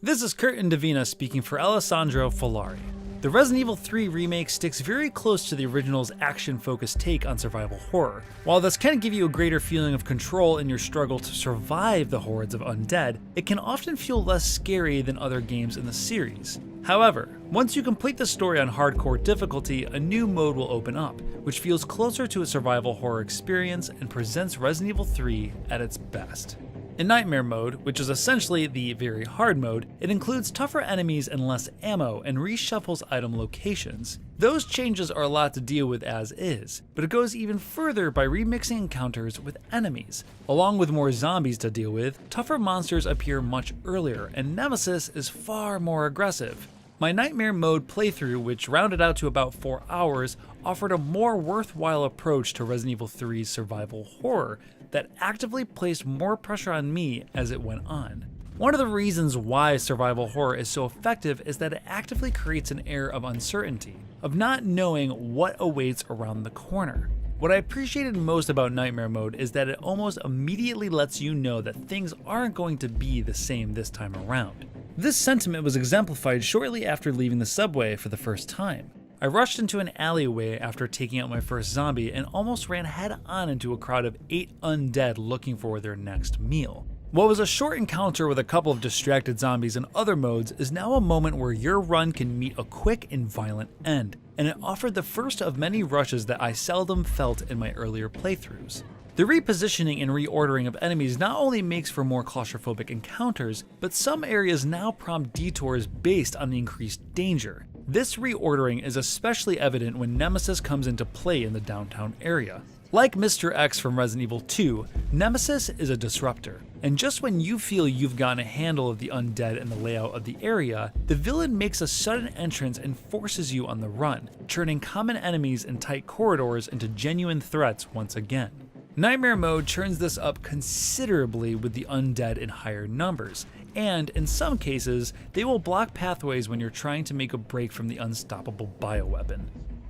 This is Kurt and Davina speaking for Alessandro Folari. The Resident Evil 3 remake sticks very close to the original's action-focused take on survival horror. While this can give you a greater feeling of control in your struggle to survive the hordes of undead, it can often feel less scary than other games in the series. However, once you complete the story on hardcore difficulty, a new mode will open up, which feels closer to a survival horror experience and presents Resident Evil 3 at its best. In Nightmare mode, which is essentially the very hard mode, it includes tougher enemies and less ammo and reshuffles item locations. Those changes are a lot to deal with as is, but it goes even further by remixing encounters with enemies. Along with more zombies to deal with, tougher monsters appear much earlier, and Nemesis is far more aggressive. My Nightmare mode playthrough, which rounded out to about 4 hours, offered a more worthwhile approach to Resident Evil 3's survival horror that actively placed more pressure on me as it went on. One of the reasons why survival horror is so effective is that it actively creates an air of uncertainty, of not knowing what awaits around the corner. What I appreciated most about Nightmare mode is that it almost immediately lets you know that things aren't going to be the same this time around. This sentiment was exemplified shortly after leaving the subway for the first time. I rushed into an alleyway after taking out my first zombie and almost ran head on into a crowd of 8 undead looking for their next meal. What was a short encounter with a couple of distracted zombies in other modes is now a moment where your run can meet a quick and violent end, and it offered the first of many rushes that I seldom felt in my earlier playthroughs. The repositioning and reordering of enemies not only makes for more claustrophobic encounters, but some areas now prompt detours based on the increased danger. This reordering is especially evident when Nemesis comes into play in the downtown area. Like Mr. X from Resident Evil 2, Nemesis is a disruptor, and just when you feel you've gotten a handle of the undead and the layout of the area, the villain makes a sudden entrance and forces you on the run, turning common enemies in tight corridors into genuine threats once again. Nightmare mode turns this up considerably with the undead in higher numbers, and in some cases, they will block pathways when you're trying to make a break from the unstoppable bioweapon.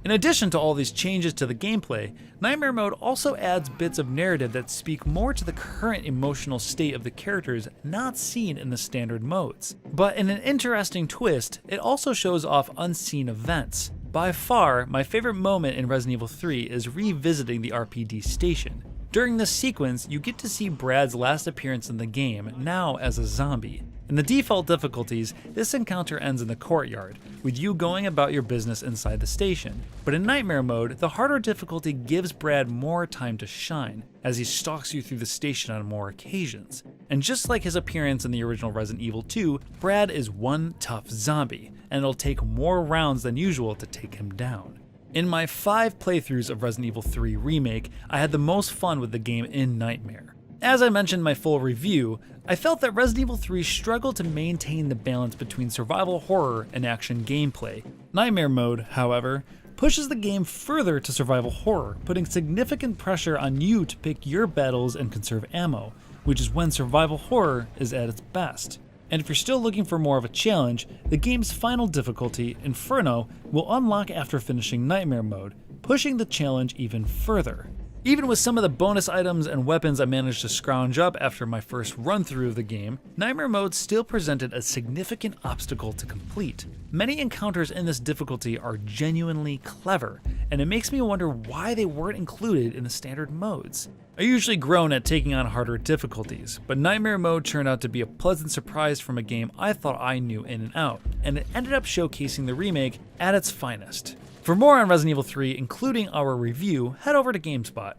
In addition to all these changes to the gameplay, Nightmare mode also adds bits of narrative that speak more to the current emotional state of the characters not seen in the standard modes. But in an interesting twist, it also shows off unseen events. By far, my favorite moment in Resident Evil 3 is revisiting the RPD station. During this sequence, you get to see Brad's last appearance in the game, now as a zombie. In the default difficulties, this encounter ends in the courtyard, with you going about your business inside the station. But in Nightmare mode, the harder difficulty gives Brad more time to shine, as he stalks you through the station on more occasions. And just like his appearance in the original Resident Evil 2, Brad is one tough zombie, and it'll take more rounds than usual to take him down. In my 5 playthroughs of Resident Evil 3 Remake, I had the most fun with the game in Nightmare. As I mentioned in my full review, I felt that Resident Evil 3 struggled to maintain the balance between survival horror and action gameplay. Nightmare mode, however, pushes the game further to survival horror, putting significant pressure on you to pick your battles and conserve ammo, which is when survival horror is at its best. And if you're still looking for more of a challenge, the game's final difficulty, Inferno, will unlock after finishing Nightmare mode, pushing the challenge even further. Even with some of the bonus items and weapons I managed to scrounge up after my first run through of the game, Nightmare mode still presented a significant obstacle to complete. Many encounters in this difficulty are genuinely clever, and it makes me wonder why they weren't included in the standard modes. I usually groan at taking on harder difficulties, but Nightmare mode turned out to be a pleasant surprise from a game I thought I knew in and out, and it ended up showcasing the remake at its finest. For more on Resident Evil 3, including our review, head over to GameSpot.